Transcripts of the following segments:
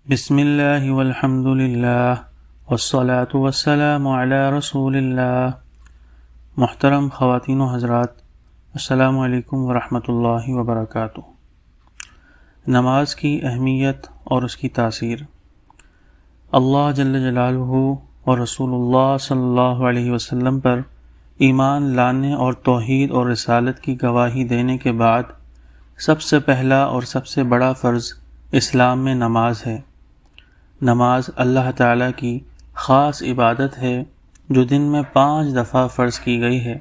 بسم اللہ والحمد للہ والصلاة والسلام علی رسول اللہ۔ محترم خواتین و حضرات، السلام علیکم ورحمۃ اللہ وبرکاتہ۔ نماز کی اہمیت اور اس کی تاثیر۔ اللہ جل جلالہ اور رسول اللہ صلی اللہ علیہ وسلم پر ایمان لانے اور توحید اور رسالت کی گواہی دینے کے بعد سب سے پہلا اور سب سے بڑا فرض اسلام میں نماز ہے۔ نماز اللہ تعالیٰ کی خاص عبادت ہے جو دن میں 5 دفعہ فرض کی گئی ہے۔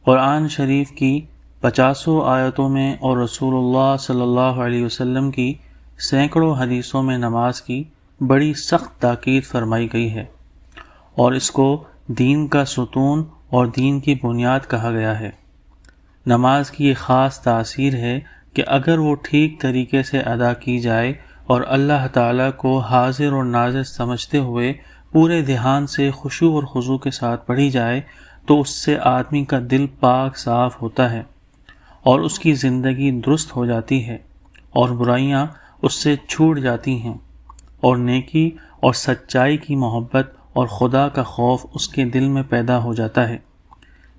قرآن شریف کی 50 آیتوں میں اور رسول اللہ صلی اللہ علیہ وسلم کی سینکڑوں حدیثوں میں نماز کی بڑی سخت تاکید فرمائی گئی ہے، اور اس کو دین کا ستون اور دین کی بنیاد کہا گیا ہے۔ نماز کی یہ خاص تاثیر ہے کہ اگر وہ ٹھیک طریقے سے ادا کی جائے اور اللہ تعالیٰ کو حاضر اور ناظر سمجھتے ہوئے پورے دھیان سے خشوع اور خضوع کے ساتھ پڑھی جائے تو اس سے آدمی کا دل پاک صاف ہوتا ہے اور اس کی زندگی درست ہو جاتی ہے، اور برائیاں اس سے چھوٹ جاتی ہیں، اور نیکی اور سچائی کی محبت اور خدا کا خوف اس کے دل میں پیدا ہو جاتا ہے۔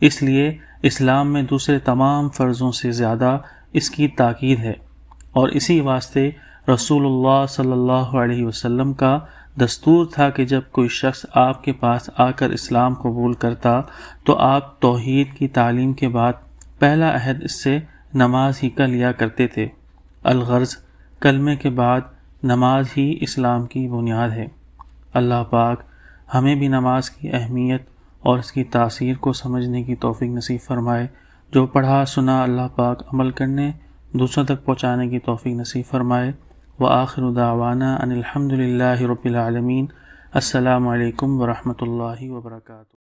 اس لیے اسلام میں دوسرے تمام فرضوں سے زیادہ اس کی تاکید ہے، اور اسی واسطے رسول اللہ صلی اللہ علیہ وسلم کا دستور تھا کہ جب کوئی شخص آپ کے پاس آ کر اسلام قبول کرتا تو آپ توحید کی تعلیم کے بعد پہلا عہد اس سے نماز ہی کا لیا کرتے تھے۔ الغرض کلمے کے بعد نماز ہی اسلام کی بنیاد ہے۔ اللہ پاک ہمیں بھی نماز کی اہمیت اور اس کی تاثیر کو سمجھنے کی توفیق نصیب فرمائے۔ جو پڑھا سنا اللہ پاک عمل کرنے دوسروں تک پہنچانے کی توفیق نصیب فرمائے۔ وآخر دعوانا ان الحمد للہ رب العالمین۔ السلام علیکم ورحمۃ اللہ وبرکاتہ۔